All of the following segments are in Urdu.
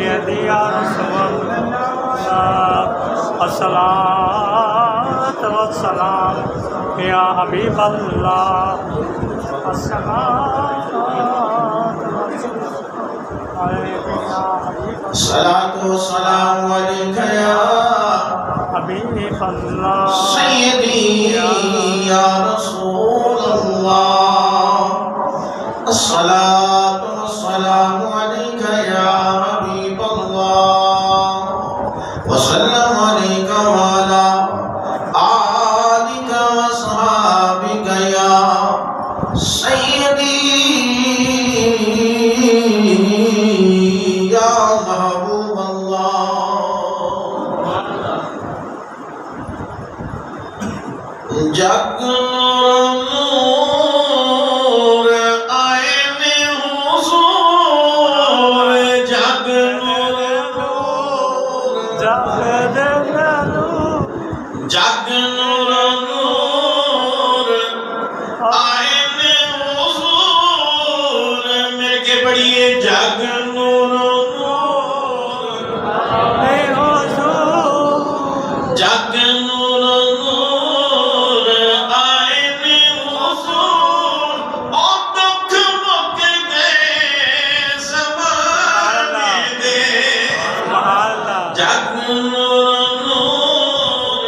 سیدی یا رسول اللہ الصلاۃ والسلام یا حبیب اللہ الصلاۃ الصلاۃ والسلام علیک یا حبیب اللہ سیدی یا رسول اللہ الصلاۃ والسلام علیک یا حبیب اللہ وسلم علیک وعلی آلک وصحابک یا سیدی یا محبوب اللہ جگ نور آئین حضور جگ نور جگ نور آئین حضور میرے کے پڑھیے جگ نور جگ نور نور آئین حضور اور دکھ مک گئے زمانے دے جگ نور نور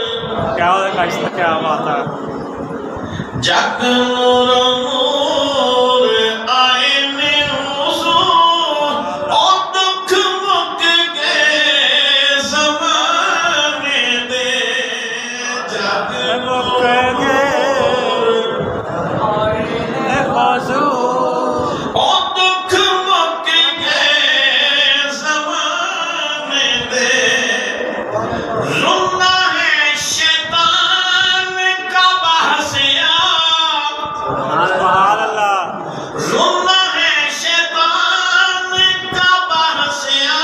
کیا ہوگا اس کا کیا بات ہے جگ نور نور آئین حضور اور دکھ مک گئے زمانے دے جگ اور دکھ مک گئے زمانے دے رونا ہے شیطان کا بحثیہ سبحان اللہ رونا ہے شیطان کا بحثیہ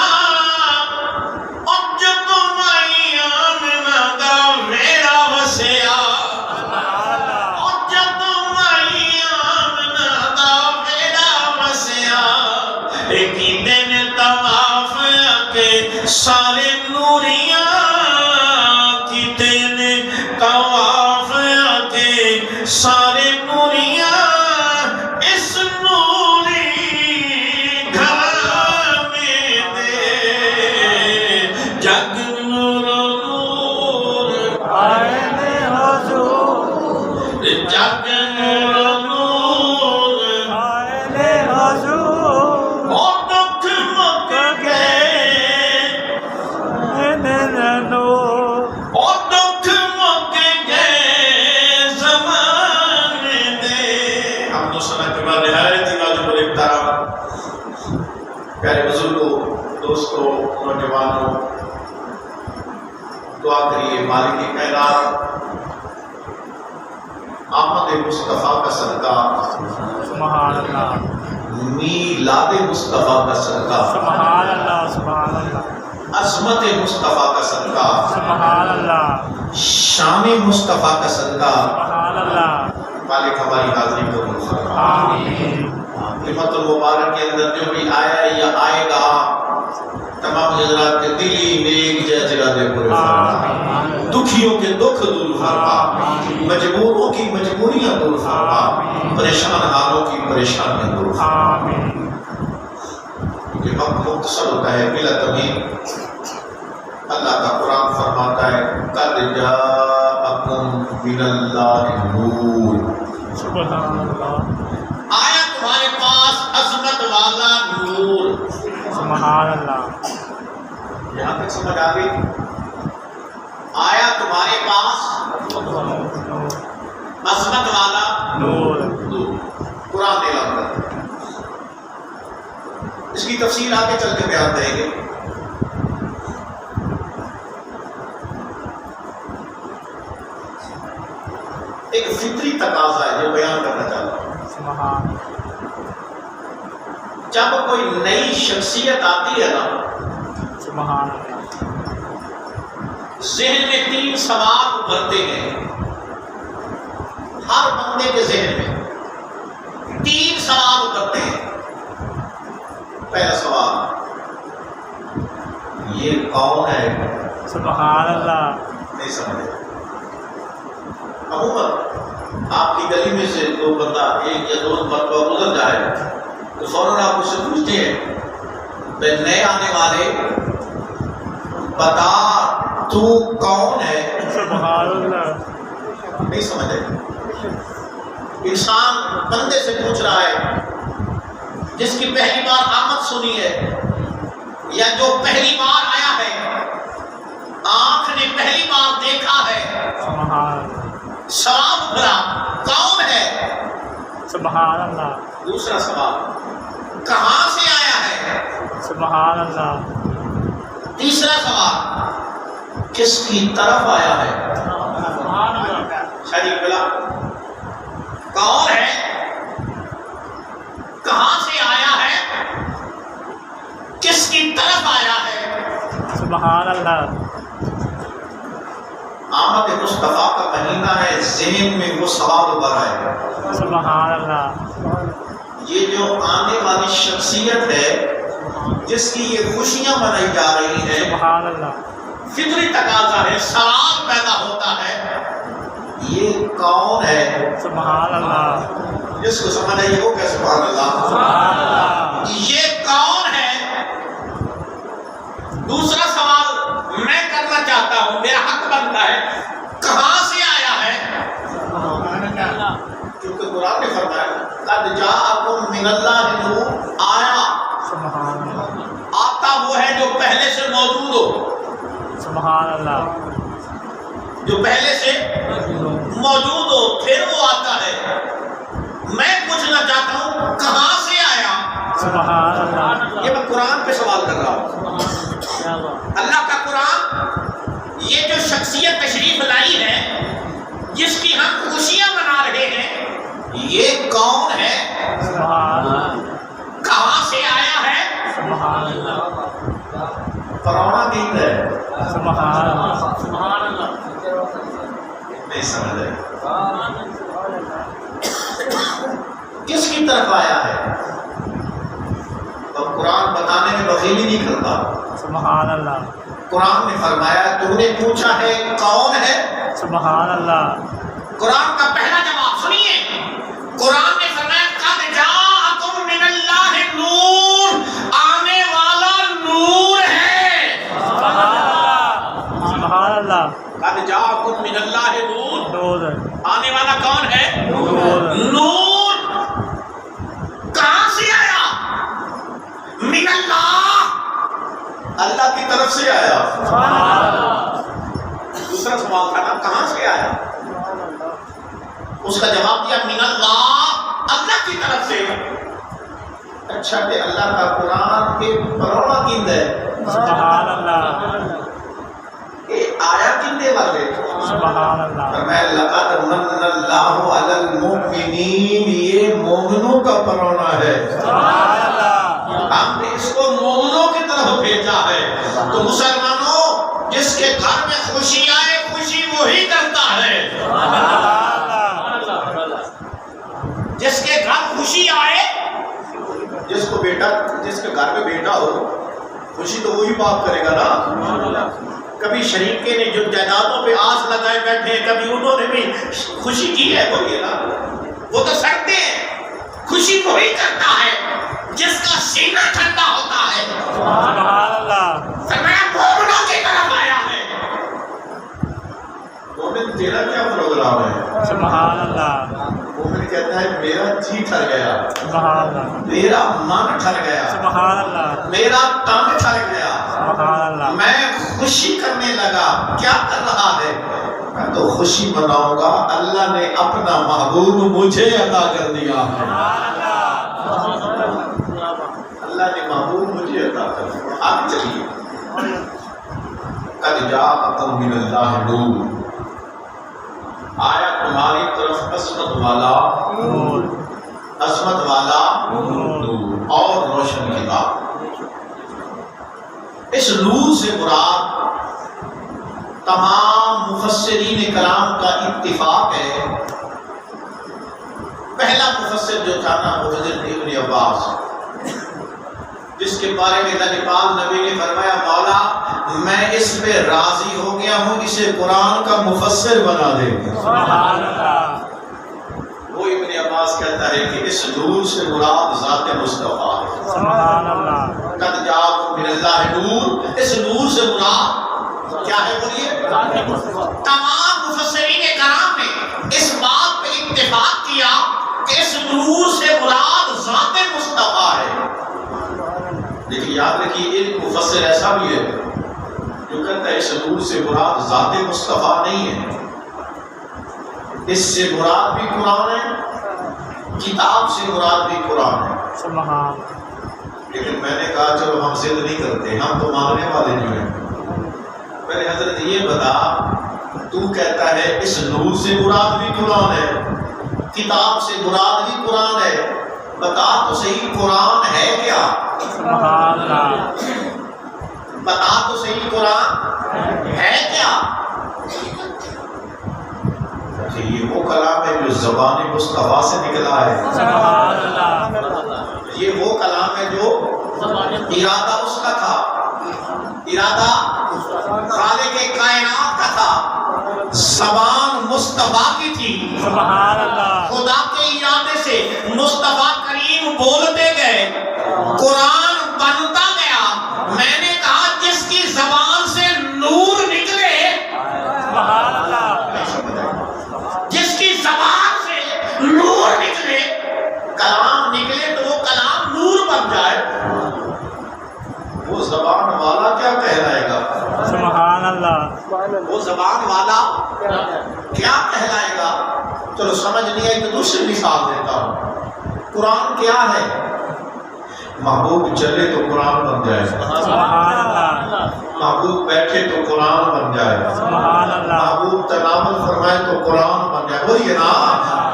اور جب مائیان ندا میرا وسیع اور جب مائیان ندا میرا وسیع ایک ہی دن طواف کے سارے نوریاں کی دن طواف کے سارے نوریاں اس نوری گھرانے دے جگ نور نور آئین حضور جگ نور نور آئین حضور اور دکھ مک گئے اور دکھ مک گئے زمانے دے ہم تو سنہ کے بعد نہایت ہی واجب الاحترام پیارے بزرگوں دوستوں نوجوانوں دعا کریے مالک کائنات آمد مصطفیٰ کا صدقہ سبحان اللہ میلاد مصطفیٰ کا صدقہ سبحان اللہ سبحان اللہ عظمت مصطفیٰ کا صدقہ سبحان اللہ شان مصطفیٰ کا صدقہ سبحان اللہ مالک ہماری حاضری کو قبول فرما آمین خدمت المبارک کے اندر جو بھی آیا ہے یا آئے گا تمام حضرات کے دلی نیک ارادے پورے فرما دکھیوں کے دکھ دور فرما مجبوروں کی مجبوریاں دور فرما پریشان حالوں کی پریشانیاں دور فرما آمین یہ وقت مختصر ہوتا ہے بلا تمہید اللہ کا قرآن فرماتا ہے قد جاءکم من اللہ نور سبحان اللہ آیا تمہارے پاس عظمت والا نور سبحان اللہ یہاں تک سمجھ آ گئی آیا تمہارے پاس عظمت والا نور نور قرآن اعلان کرتا ہے اس کی تفصیل آگے چل کے بیان کریں گے ایک فطری تقاضا ہے جو بیان کرنا چاہتا ہوں سبحان جب کوئی نئی شخصیت آتی ہے نا سبحان اللہ ذہن میں 3 سوال ابھرتے ہیں ہر بندے کے ذہن میں 3 سوال ابھرتے ہیں پہلا سوال یہ کون ہے؟ سبحان اللہ. نہیں سمجھے. عموماً آپ کی گلی میں سے دو بندہ ایک یا دو مرتبہ گزر جائے تو فوراً آپ اس سے پوچھتے ہیں بھائی نئے آنے والے بتا تو کون ہے؟ سبحان اللہ. نہیں سمجھے. انسان بندے سے پوچھ رہا ہے جس کی پہلی بار آمد سنی ہے یا جو پہلی بار آیا ہے، آنکھ نے پہلی بار دیکھا ہے. سبحان. سوال اٹھا کون ہے؟ سبحان اللہ. دوسرا سوال کہاں سے آیا ہے؟ سبحان اللہ. تیسرا سوال کس کی طرف آیا ہے؟ سبحان اللہ. شریف بلا کون ہے؟ کہاں سے آیا ہے؟ کس کی طرف آیا ہے؟ سبحان اللہ. آمد مصطفیٰ کا مہینہ ہے، ذہن میں وہ سوال ابھر آئے. سبحان اللہ. یہ جو آنے والی شخصیت ہے جس کی یہ خوشیاں منائی جا رہی ہیں، سبحان اللہ. فطری تقاضا ہے، سوال پیدا ہوتا ہے یہ کون ہے؟ سبحان اللہ. جس کو سمجھ آئیے وہ کہ سبحان اللہ. سبحان اللہ. یہ کون ہے؟ دوسرا سوال میں کرنا چاہتا ہوں، میرا حق بنتا ہے، کہاں سے آیا ہے؟ کیونکہ قرآن نے فرمایا قد جاءکم من اللہ نور، آیا سبحان اللہ. آتا وہ ہے جو پہلے سے موجود ہو، سبحان اللہ. جو پہلے سے موجود ہو پھر وہ آتا ہے. میں پوچھنا چاہتا ہوں کہاں سے آیا؟ سبحان اللہ. یہ میں قرآن پہ سوال کر رہا ہوں. اللہ کا قرآن یہ جو شخصیت تشریف لائی ہے جس کی ہم خوشیاں منا رہے ہیں، یہ کون ہے؟ سبحان اللہ. کہاں سے آیا ہے؟ سبحان اللہ. پرانا دین ہے. سبحان اللہ. سبحان اللہ. نہیں سمجھ رہے. کس کی طرف آیا ہے؟ تو قرآن بتانے میں بخیلی نہیں کرتا. سبحان اللہ. قرآن نے فرمایا تم نے پوچھا ہے کون ہے؟ سبحان اللہ. قرآن کا پہلا جواب سنیے. قرآن نے فرمایا قد جاءکم من اللہ نور، آنے والا نور ہے. سبحان اللہ. سبحان اللہ. قد جاءکم من اللہ نور، نور. آنے والا کون ہے؟ نور. نور. کہاں سے آیا؟ من اللہ، اللہ کی طرف سے آیا. سبحان اللہ. دوسرا سوال تھا نا کہاں سے آیا؟ اس کا جواب دیا من اللہ، اللہ کی طرف سے. اچھا کہ اللہ کا قرآن کے پروڑا کند ہے. سبحان اللہ. یہ آیا کندے والے؟ سبحان اللہ. فرمایا لقد من اللہ علی المؤمنین، یہ مومنوں کا پروڑا ہے. سبحان اللہ. ہم نے اس کو مومنوں کی طرف بھیجا ہے. تو مسلمانوں جس کے گھر میں خوشی آئے خوشی وہی کرتا ہے. جس کے گھر خوشی آئے، جس کو بیٹا، جس کے گھر میں بیٹا ہو خوشی تو وہی باپ کرے گا نا. کبھی شریکے نے جو جائیدادوں پہ آس لگائے بیٹھے کبھی انہوں نے بھی خوشی کی ہے، بولیے نا. وہ تو سڑتے ہیں. خوشی وہی کرتا ہے جس کا سینہ ٹھنڈا ہوتا ہے. سبحان اللہ. فرمایا مومنوں کی طرف آیا ہے. مومن تیرا کیا پروگرام ہے؟ سبحان اللہ. مومن کہتا ہے میرا جی ٹھر گیا، سبحان اللہ. میرا من ٹھر گیا، سبحان اللہ. میرا تن ٹھر گیا، سبحان اللہ. میں خوشی کرنے لگا. کیا کر رہا ہے؟ میں تو خوشی مناؤں گا، اللہ نے اپنا محبوب مجھے عطا کر دیا ہے. اللہ نے محبوب مجھے عطا کر دیا. آگے چلیے. قد جاءکم من اللہ نور، آیا تمہاری طرف عصمت والا نور. عصمت والا نور اور روشن کتاب. اس نور سے مراد تمام مفسرین کلام کا اتفاق ہے. پہلا مفسر جو تھا نا وہ حضرت ابن عباس، جس کے بارے میں اللہ پاک نبی نے فرمایا مولا میں اس پہ راضی ہو گیا ہوں، اسے قرآن کا مفسر بنا دے۔ سبحان اللہ، وہ ابن عباس کہتا ہے کہ اس نور سے مراد ذات مصطفیٰ ہے۔ سبحان اللہ، قد جاءکم من اللہ نور، اس نور سے مراد کیا ہے بولیے؟ تمام مفسرین کرام نے اس بات پہ اتفاق کیا کہ اس نور سے مراد ذات مصطفیٰ ہے۔ لیکن یاد رکھیے ایک مفسر ایسا بھی ہے جو کہتا ہے اس نور سے مراد ذات مصطفیٰ نہیں ہے، اس سے مراد بھی قرآن ہے، کتاب سے مراد بھی قرآن ہے۔ سبحان، لیکن میں نے کہا چلو ہم ضد نہیں کرتے، ہم تو ماننے والے جو ہیں۔ پہلے حضرت یہ بتا، تو کہتا ہے اس نور سے مراد بھی قرآن ہے، کتاب سے مراد بھی قرآن ہے، بتا تو صحیح قرآن ہے کیا؟ سبحان اللہ، بتا تو صحیح قرآن ہے کیا؟ یہ وہ کلام ہے جو زبان مصطفیٰ سے نکلا ہے۔ سبحان اللہ، یہ وہ کلام ہے جو ارادہ اس کا تھا، ارادہ خالق کائنات کا تھا، زبان مصطفیٰ کی تھی۔ سبحان اللہ، خدا کے ارادے سے مصطفیٰ کریم بولتے گئے، قرآن بنتا گیا۔ میں نے کہا جس کی زبان سے نور نکلے، سبحان اللہ، جس کی زبان سے نور نکلے، کلام نکلے تو وہ کلام نور بن جائے، وہ زبان والا کیا کہلائے گا؟ سبحان اللہ، وہ زبان والا کیا کہلائے گا؟ چلو سمجھ نہیں آئی تو دوسری مثال دیتا ہوں۔ قرآن کیا ہے؟ محبوب چلے تو قرآن بن جائے، سبحان اللہ، محبوب بیٹھے تو قرآن بن جائے، سبحان اللہ، محبوب تناول فرمائے تو قرآن بن جائے، وہی نا،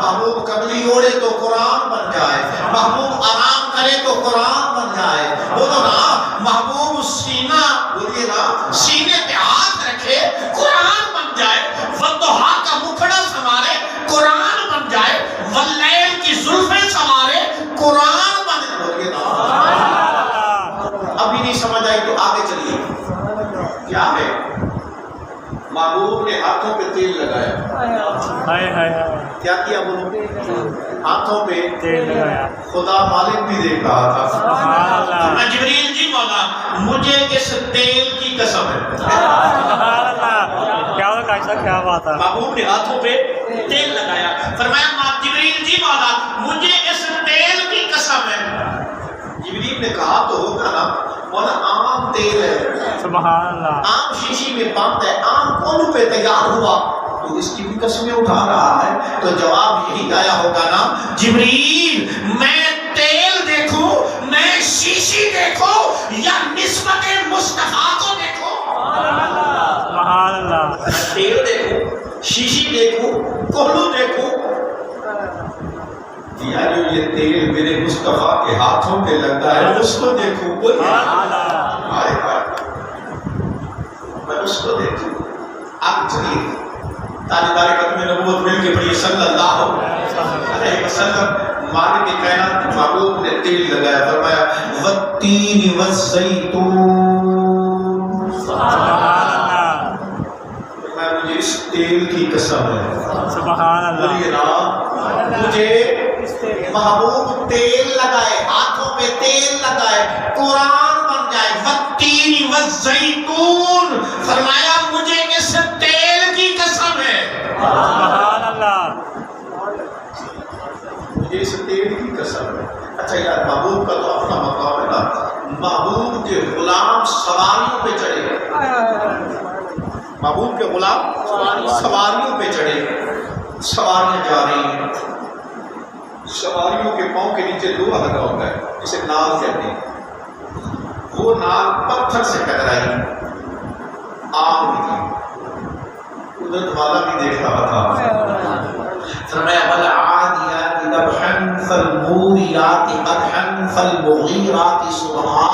محبوب قبلی اوڑے تو قرآن بن جائے، محبوب آرام کرے تو قرآن بن جائے، بولو نا، محبوب سینہ بولیے نا، سینے پہ ہاتھ رکھے قرآن بن جائے، والضحیٰ کا مکھڑا سنوارے قرآن بن جائے، واللیل کی زلفیں سنوارے قرآن بن جائے، بولیے نا۔ ابھی نہیں سمجھ آئی تو آگے چلیے، کیا ہے؟ محبوب نے ہاتھوں پہ تیل لگایا، ہائے ہائے ہائے، کیا کیا بولو؟ ہاتھوں پہ تیل لگایا، خدا مالک بھی دیکھ رہا تھا۔ سبحان اللہ، میں جبریل جی مولا مجھے اس تیل کی قسم ہے۔ سبحان اللہ، کیا ہوگا کاشا، کیا بات ہے؟ محبوب نے ہاتھوں پہ تیل لگایا، فرمایا جبریل جی مولا مجھے اس تیل کی قسم ہے۔ جبریل نے کہا تو ہوگا نا مولا عام تیل ہے، سبحان اللہ، عام شیشی میں بند ہے، عام کولوں پہ تیار ہوا، تو اس کی بھی قسمیں اٹھا رہا ہے، تو جواب یہی آیا ہوگا نا جبریل میں تیل دیکھوں، میں شیشی دیکھوں، یا نسبت مصطفیٰ کو دیکھوں؟ سبحان اللہ، تیل دیکھوں، شیشی دیکھوں، کولوں دیکھوں، یا جو یہ تیل میرے مصطفیٰ کے ہاتھوں پہ لگتا ہے اس کو دیکھوں، میں اس کو دیکھوں۔ اب چلیے تاجدار ختم نبوت مل کے پڑھیے صلی اللہ علیہ وسلم۔ مالک کائنات محبوب نے تیل لگایا، فرمایا والتین والزیتون، سبحان اللہ، میں مجھے اس تیل کی قسم ہے، سبحان اللہ، بولیے نا، مجھے محبوب تیل لگائے، ہاتھوں پہ تیل لگائے، قرآن بن جائے، والتین والزیتون، فرمایا مجھے اس تیل کی قسم ہے، سبحان اللہ، مجھے اس تیل کی قسم ہے۔ اچھا یار محبوب کا تو اپنا مقام ہے نا، محبوب کے غلام سواریوں پہ چڑھے، محبوب کے غلام سواریوں پہ چڑھے، سواریاں جا رہی ہیں، سواریوں کے پاؤں کے نیچے لوہا لگا ہوتا ہے جسے نال کہتے ہیں، وہ نال پتھر سے ٹکرائی، آگ نکلی، ادھر والا بھی دیکھ رہا تھا، فرمایا والعادیات ذبحا فالموریات قدحا فالمغیرات صبحا،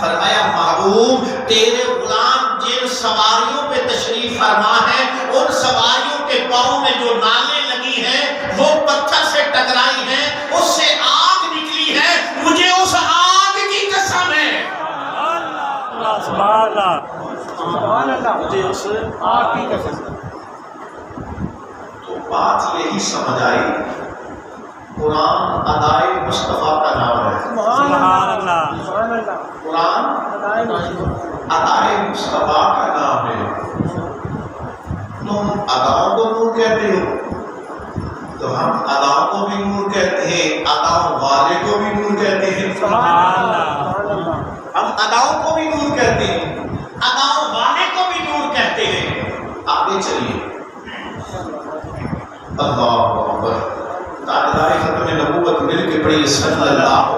فرمایا محبوب تیرے غلام جن سواریوں پہ تشریف فرما ہے ان سواریوں کے پاؤں میں جو نالیں لگی ہیں وہ پتھر سے ٹکرائی ہیں، اس سے آگ نکلی ہے، مجھے اس آگ کی قسم ہے، اللہ مجھے اس آپ کی قسم تو بات یہی سمجھ آئی قرآن ادائے مصطفیٰ کا نام ہے سبحان اللہ قرآن ادائے مصطفیٰ کا نام ہے تم اداؤں کو نور کہتے ہو تو ہم اداؤں کو بھی نور کہتے ہیں اداؤں والے کو بھی نور کہتے ہیں سبحان اللہ ہم اداؤں کو بھی نور کہتے ہیں اداؤں والے کو بھی نور کہتے ہیں آگے چلیے اللہ اکبر تاجدار ختم نبوت مل کے پڑھی صلی اللہ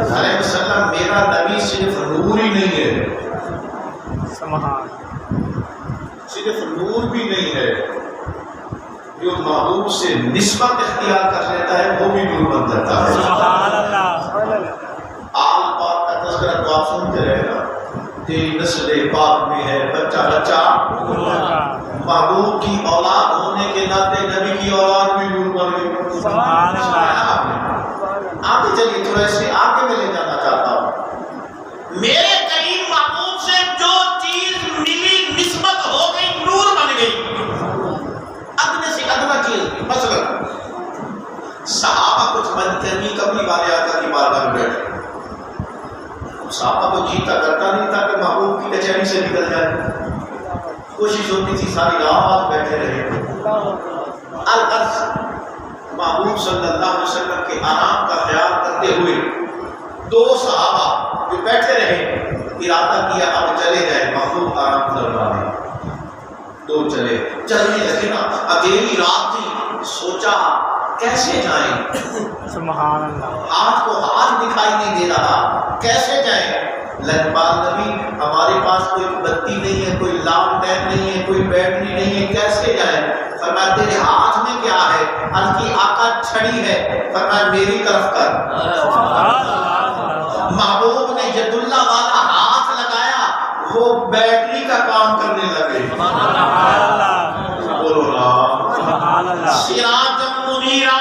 علیہ وسلم میرا نبی صرف نور ہی نہیں ہے سبحان صرف نور بھی نہیں ہے جو محبوب سے نسبت اختیار کر لیتا ہے وہ بھی نور بن جاتا ہے سبحان اللہ آل پاک کا تذکرہ تو آپ سنتے رہے گا تیری نسل پاک میں ہے بچہ بچہ محبوب کی اولاد ہونے کے ناطے نبی کی اولاد بھی نور بن گئی سبحان اللہ آگے چلیے تھوڑا اس سے آگے میں لے جانا چاہتا ہوں میرے کریم محبوب سے جو چیز ملی نسبت ہو گئی نور بن گئی ادنے سے ادنا چیز مثلا صحابہ کچھ منتمی کبھی والے آقا کی بارگاہ میں بیٹھے صحابہ کو جیتا کرتا نہیں تھا کہ محبوب کی کچہری سے نکل جائے کوشش ہوتی تھی ساری رات بیٹھے رہے الغرض محبوب صلی اللہ علیہ وسلم کے آرام کا خیال کرتے ہوئے دو صحابہ جو بیٹھے رہے ارادہ کیا اب چلے جائے محبوب آرام کر رہا ہے دو چلنے لگے نا اکیلی رات تھی سوچا کیسے جائیں سبحان اللہ ہاتھ کو ہاتھ دکھائی نہیں دے رہا کیسے جائیں لجپال نبی ہمارے پاس کوئی بتی نہیں ہے کوئی لامٹین نہیں ہے کوئی بیٹری نہیں ہے کیسے جائیں فرمایا تیرے ہاتھ میں کیا ہے عرض کی آقا چھڑی ہے فرمایا میری طرف کر محبوب نے ید اللہ والا ہاتھ لگایا وہ بیٹری کا کام کرنے لگے بولو نا سراج منیرا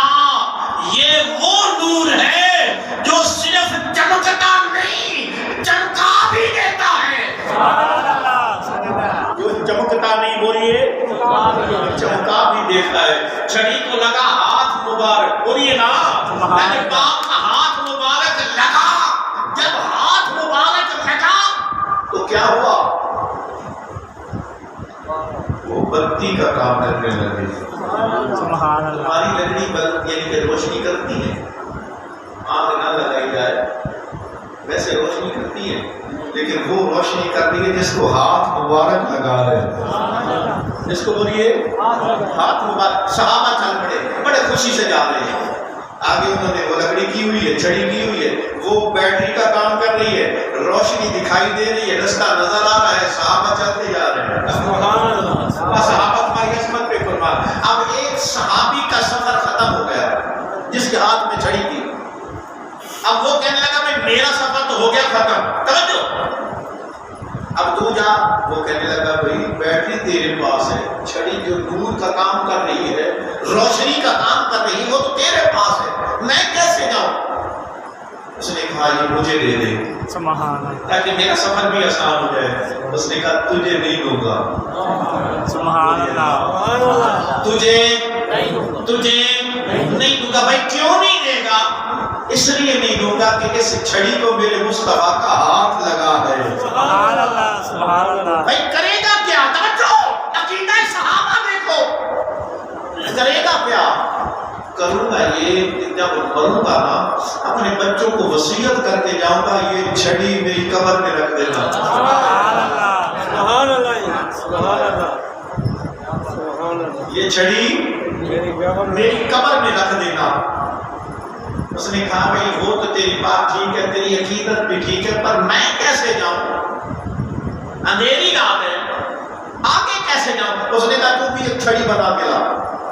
یہ وہ نور ہے جو صرف چمکتا نہیں چمکا بھی دیتا ہے جو چمکتا نہیں بولیے چمکا بھی دیتا ہے چھڑی کو لگا ہاتھ مبارک بولیے نا باپ کا ہاتھ مبارک لگا جب ہاتھ مبارک لگا تو کیا ہوا وہ بتی کا کام کرنے لگے سبحان اللہ ہماری لکڑی بلب یعنی کہ روشنی کرتی ہے آگ نہ لگائی جائے ویسے روشنی کرتی ہے لیکن وہ روشنی کرتی ہے جس کو ہاتھ مبارک لگا رہے جس کو بولیے ہاتھ مبارک صحابہ چل پڑے بڑے خوشی سے جا رہے ہیں آگے انہوں نے وہ لکڑی کی ہوئی ہے چھڑی کی ہوئی ہے وہ بیٹری کا کام کر رہی ہے روشنی دکھائی دے رہی ہے رستہ نظر آ رہا ہے صحابہ چلتے جا رہے ہیں صحابہ تمہاری عصمت پہ قربان اب ایک صحابی کا سفر ختم ہو گیا جس کے ہاتھ میں چھڑی تھی اب وہ کہنے لگا میں میرا سفر تو ہو گیا ختم توجہ اب تو جا وہ کہنے لگا بھائی بیٹری تیرے پاس ہے چھڑی جو نور کا کام کر رہی ہے روشنی کا کام کر رہی ہے وہ تو تیرے پاس ہے میں کیسے جاؤں اس نے کہا یہ مجھے دے دے سبحان اللہ تاکہ میرا سفر بھی آسان ہو جائے اس نے کہا تجھے نہیں دوں گا سبحان اللہ تجھے نہیں دوں گا بھائی کیوں نہیں دے گا اس لیے نہیں دوں گا کہ اس چھڑی کو میرے مصطفیٰ کا ہاتھ لگا ہے سبحان اللہ سبحان اللہ بھائی کرے گا کیا توجہ عقیدہ صحابہ دیکھو کرے گا کیا کروں گا یہ جب مروں گا نا اپنے بچوں کو وصیت کر کے جاؤں گا یہ چھڑی میری قبر میں رکھ دینا سبحان اللہ سبحان اللہ سبحان اللہ سبحان اللہ یہ چھڑی میری قبر میں رکھ دینا اس نے کہا بھائی وہ تو تیری بات ٹھیک ہے تیری عقیدت بھی ٹھیک ہے پر میں کیسے جاؤں اندھیری رات ہے آگے کیسے جاؤں اس نے کہا تو بھی ایک چھڑی بنا کے لا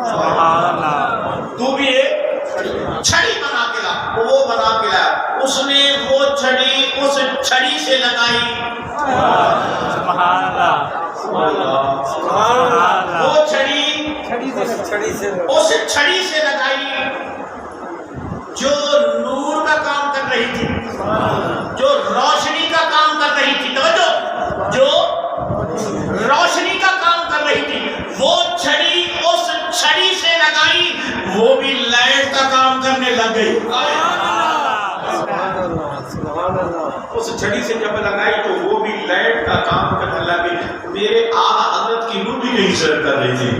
سبحان اللہ تو بھی ایک چھڑی بنا کے لا وہ بنا کے لایا اس نے وہ چھڑی اس چھڑی سے لگائی سبحان اللہ سبحان اللہ وہ چھڑی اس چھڑی سے لگائی جو نور کا کام کر رہی تھی جو روشنی کا کام کر رہی تھی توجہ سے جب لگائی تو وہ بھی لائٹ کا کام کرنے لگی. میرے آقا حضرت کی روح بھی نہیں سر کر رہی تھی.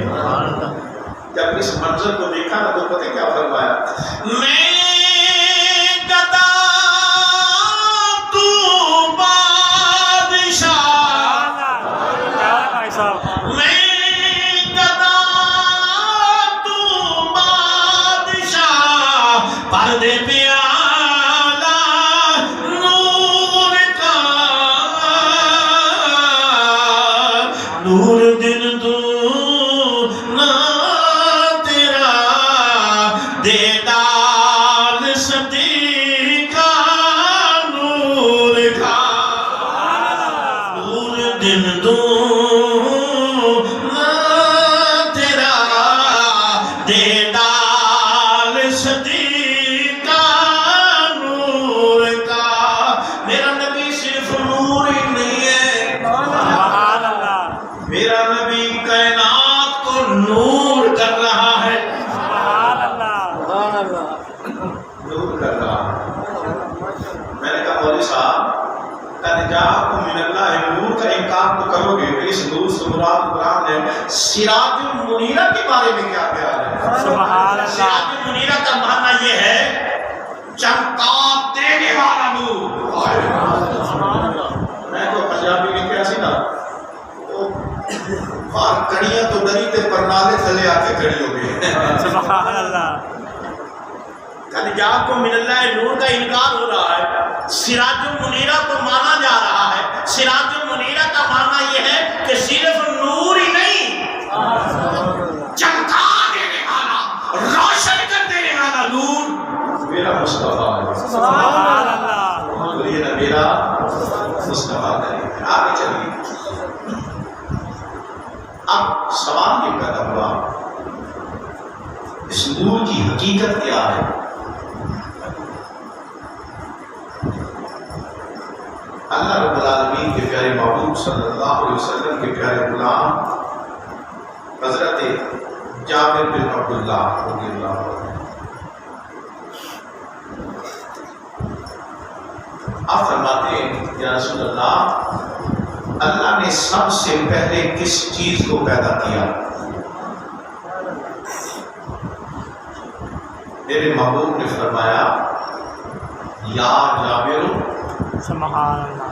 جب اس منظر کو دیکھا نا تو پتہ کیا فرمایا؟ میں گدا تو بادشاہ، میں گدا تو بادشاہ، پردے پہ نور دن تو نہ تیرا دیدار صدیقہ نور کا، نور دن تو نہ تیرا دیدار صدیقہ نور کا. میرا نبی صرف نور ہی نہیں ہے، میرا نبی کائنات کو نور کر رہا ہے. نور کر رہا ہے. میں نے کہا مولوی صاحب قد جاءکم من اللہ نور کا انکار تو کرو گے، اس نور سے مراد قرآن ہے. سراج المنیرہ کے بارے میں کیا خیال ہے؟ سراج المنیرہ کا معنی یہ ہے چمکا دینے والا نور. میں تو پنجابی میں کیا سی نا، اور کڑیاں تو ڈری تے پرنالے تھلے آ کے کھڑی ہو گئی. سبحان اللہ. قد جاءکم من اللہ نور کا انکار ہو رہا ہے. سراج المنیرہ کو مانا جا رہا ہے. سراج المنیرہ کا معنی یہ ہے کہ صرف نور ہی نہیں، چمکا دینے والا، روشن کر دینے والا نور میرا مصطفیٰ ہے. سبحان اللہ. بولیے نا میرا مصطفیٰ ہے. آگے چلیے. اب سوال یہ پیدا ہوا اس نور کی حقیقت کیا ہے؟ اللہ رب العالمین کے پیارے محبوب صلی اللہ علیہ وسلم کے پیارے غلام حضرت جابر بن عبداللہ رضی اللہ عنہ آپ فرماتے ہیں یا رسول اللہ، اللہ نے سب سے پہلے کس چیز کو پیدا کیا؟ میرے محبوب نے فرمایا یا جابر سبحان اللہ.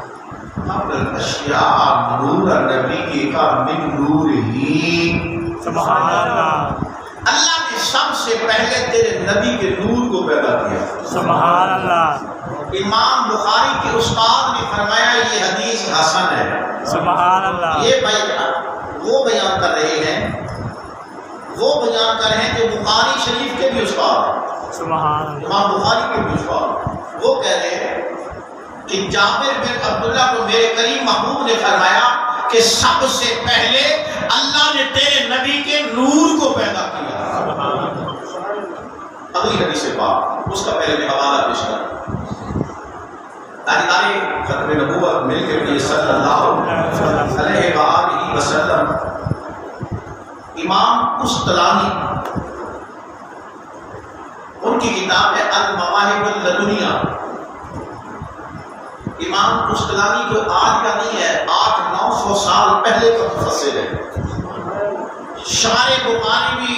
قبل الاشیاء نور النبی کا من نور ہی. سبحان اللہ. اللہ نے سب سے پہلے تیرے نبی کے نور کو پیدا کیا. سبحان اللہ. امام بخاری کے استاد نے فرمایا یہ حدیث حسن ہے. سبحان اللہ. یہ وہ بیان کر رہے ہیں، وہ بیان کر رہے ہیں جو بخاری شریف کے بھی استاد ہیں. سبحان اللہ. امام بخاری کے بھی استاد وہ کہہ رہے ہیں کہ جابر بن عبداللہ کو میرے کریم محبوب نے فرمایا کہ سب سے پہلے اللہ نے تیرے نبی کے نور کو پیدا کیا. اگلی حدیث پاک اس کا پہلے میں حوالہ پیش کروں. تاریخ ختم نبوت مل کے بھی صلی اللہ علیہ وآلہ وسلم امام قسطلانی ان کی کتاب ہے المواہب اللدنیہ. امام قسطلانی جو آج کا نہیں ہے، 800-900 سال پہلے کا مفسر ہے. شارح بخاری بھی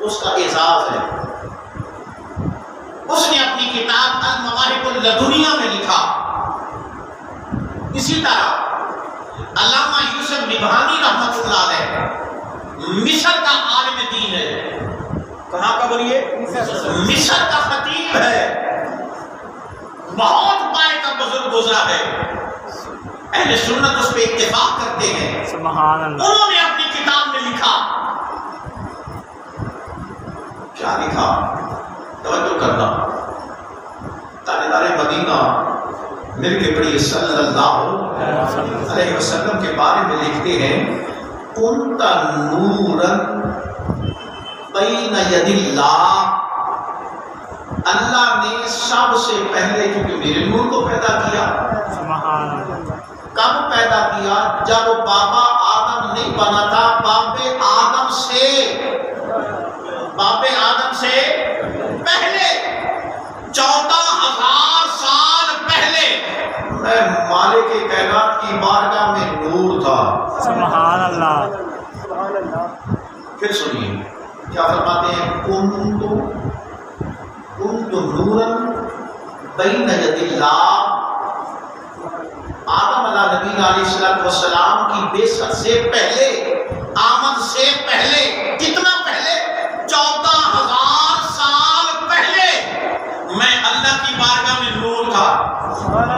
اس کا اعزاز ہے. اس نے اپنی کتاب المواہب اللدنیہ میں لکھا. اسی طرح علامہ یوسف نبہانی رحمۃ اللہ علیہ مصر کا عالم دین ہے. کہاں کا بولیے؟ مصر کا خطیب ہے. بہت پائے کا بزرگ گزرا ہے. اہل سنت اس پہ اتفاق کرتے ہیں. سبحان اللہ. انہوں نے اپنی کتاب میں لکھا، کیا لکھا؟ توجہ کرنا. تاجدار مدینہ مل کے پڑھی صلی اللہ علیہ وسلم کے بارے میں لکھتے ہیں کنت نورا بین ید اللہ. اللہ نے سب سے پہلے کیونکہ میرے نور کو پیدا کیا. سبحان اللہ. کب پیدا کیا؟ جب بابا آدم نہیں بنا تھا. باپ آدم سے پہلے 14,000 سال پہلے میں مالک کائنات کی بارگاہ میں نور تھا. سبحان اللہ. سبحان اللہ. پھر سنیے کیا فرماتے ہیں, کنت نوراً بین ید اللہ. آدم علیہ نبی علیہ السلام کی بعثت سے پہلے, آمد سے پہلے, کتنا پہلے, 14,000 سال پہلے میں اللہ کی بارگاہ میں نور تھا.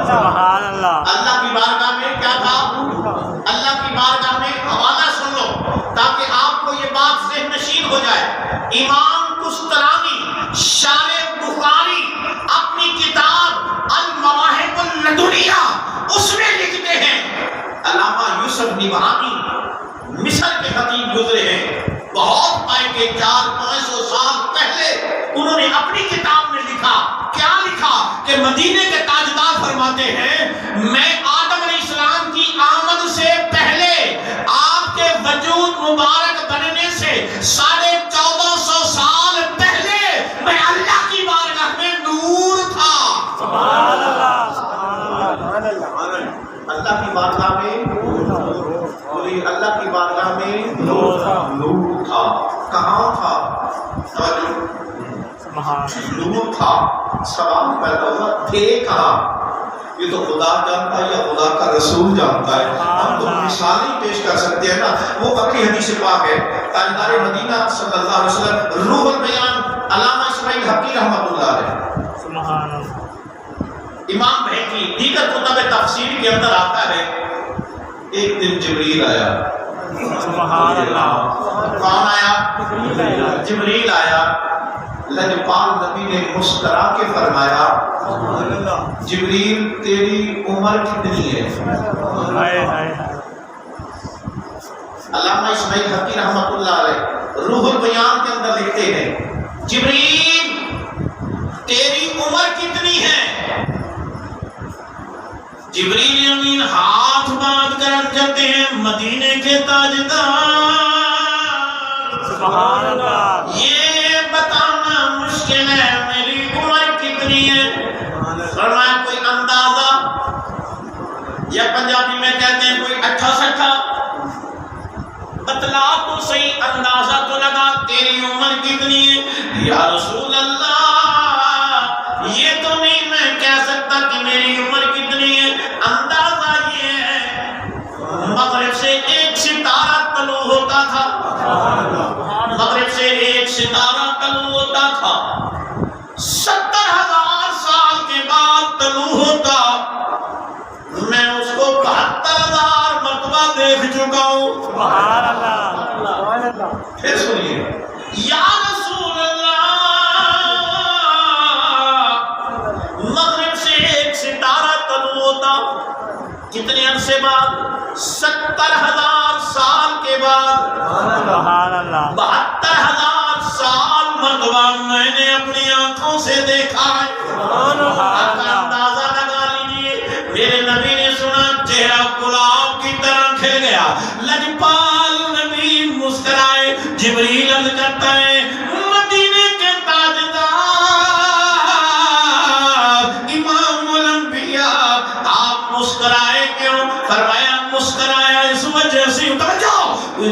سبحان اللہ. اللہ کی بارگاہ میں کیا تھا؟ اللہ کی بارگاہ میں حوالہ سن لو تاکہ آپ کو یہ بات ذہن نشین ہو جائے. امام کستلانی شارح بخاری اپنی کتاب المواہب اللدنیہ اس میں لکھتے ہیں, علامہ یوسف نبہانی مصر کے خطیب گزرے ہیں, بہت پائے کہ 400-500 سال پہلے انہوں نے اپنی کتاب میں لکھا. کیا لکھا کہ مدینے کے تاجدار فرماتے ہیں, میں آدم علیہ السلام کی آمد سے پہلے آپ کے وجود مبارک بننے سے 1450 سال پہلے میں اللہ کی بارگاہ میں نور تھا. سبحان اللہ. اللہ کی بارگاہ میں اللہ کی بارگاہ میں نور تھا. نور تھا. کہاں تھا؟ نور تھا. سوال پیدا ہوا تھے کہاں؟ یہ تو خدا جانتا ہے یا خدا کا رسول جانتا ہے. ہم تو مثال ہی پیش کر سکتے ہیں نا. وہ اگلی حدیث پاک ہے, تاجدار مدینہ صلی اللہ علیہ وسلم روح البیان علامہ اسماعیل حقی رحمۃ اللہ علیہ. سبحان اللہ. امام بہقی دیگر کتب تفسیر کے اندر آتا ہے, ایک دن جبریل آیا. سبحان اللہ. کون آیا؟ جبریل آیا. لجپال نبی نے مسکرا کے فرمایا, جبریل تیری عمر کتنی ہے؟ ہائے ہائے. علامہ اسماعیل حقی رحمۃ اللہ علیہ روح البیان کے اندر لکھتے ہیں, جبریل تیری عمر کتنی ہے؟ جبریل امین ہاتھ باندھ کر کہتے ہیں, مدینے کے تاجدار سبحان اللہ. یہ بتانا مشکل ہے میری عمر کتنی ہے. فرمایا کوئی اندازہ, یا پنجابی میں کہتے ہیں کوئی 68. بتلا تو صحیح, اندازہ تو لگا, تیری عمر کتنی ہے؟ یا رسول اللہ یہ تو نہیں میں کہہ سکتا کہ میری عمر کتنی ہے. اندازہ یہ ہے مغرب سے ایک ستارہ طلوع ہوتا تھا, مغرب سے ایک ستارہ طلوع ہوتا تھا, 70,000 سال کے بعد طلوع ہوتا. میں اس کو 72,000 مرتبہ دیکھ چکا ہوں. سبحان اللہ. پھر سنیے, یا رسول اللہ مغرب سے ایک ستارہ طلوع ہوتا, کتنے عرصے بعد؟ 70,000 سال کے بعد. سبحان اللہ. 72,000 سال مرتبہ میں نے اپنی آنکھوں سے دیکھا ہے. اندازہ لگا لیجیے. میرے نبی نے سنا, چہرہ گلاب کی طرح کھل گیا. لجپال نبی مسکرائے. جبریل عرض کرتا ہے, مدینے کے تاجدار امام الانبیاء آپ مسکرائے کیوں؟ فرمایا مسکرایا اس وجہ سے, توجہ,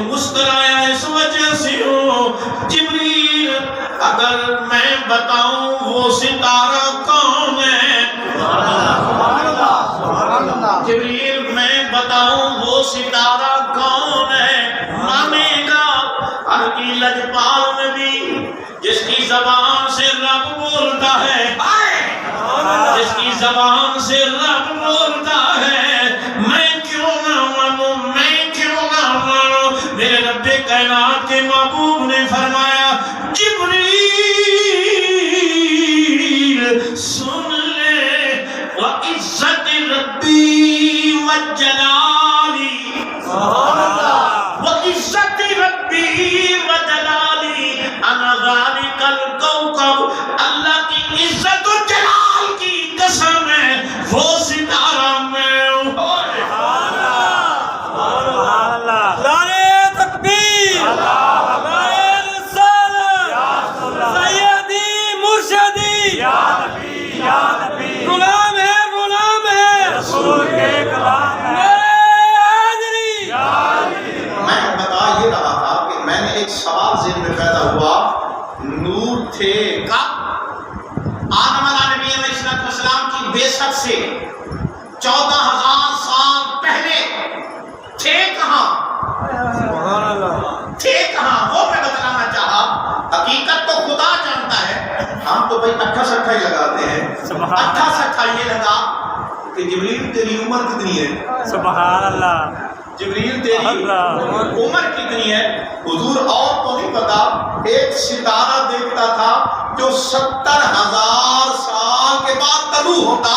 مسکرایا اس وجہ سے ہوں جبریل اگر میں بتاؤں وہ ستارہ کون ہے؟ جبریل میں بتاؤں وہ ستارہ کون ہے, مانے گا؟ عربی لجپال نبی جس کی زبان سے رب بولتا ہے, جس کی زبان سے رب بولتا ہے, میں کیوں نہ مانوں, میں کیوں نہ مانوں. میرے رب کائنات کے محبوب نے فرمایا, جبریل سن لے, وعزت ربی وجلالی, وعزت ربی وجلالی انا ذالک الکوکب, اللہ کی عزت و جلال کی قسم ہے وہ ستارہ میں ہوں. سبحان اللہ. نعرے تکبیر, نعرے رسالت, سیدی مرشدی, یا نبی یا نبی غلام ہے, غلام ہے. رسول سوال ذہن میں پیدا ہوا، نور تھے کب؟ آدم علیہ السلام کی بعثت سے 14,000 سال پہلے تھے کہاں؟ تھے کہاں؟ وہ میں بتلانا چاہا۔ حقیقت تو خدا جانتا ہے، ہم تو بھائی اٹھا سٹھا ہی لگاتے ہیں۔ اٹھا سٹھا یہ لگا کہ جبریل تیری عمر کتنی ہے؟ سبحان اللہ، جبریل تیری عمر کتنی ہے؟ حضور اور تو نہیں پتا، ایک ستارہ دیکھتا تھا جو 70,000 سال کے بعد طلوع ہوتا،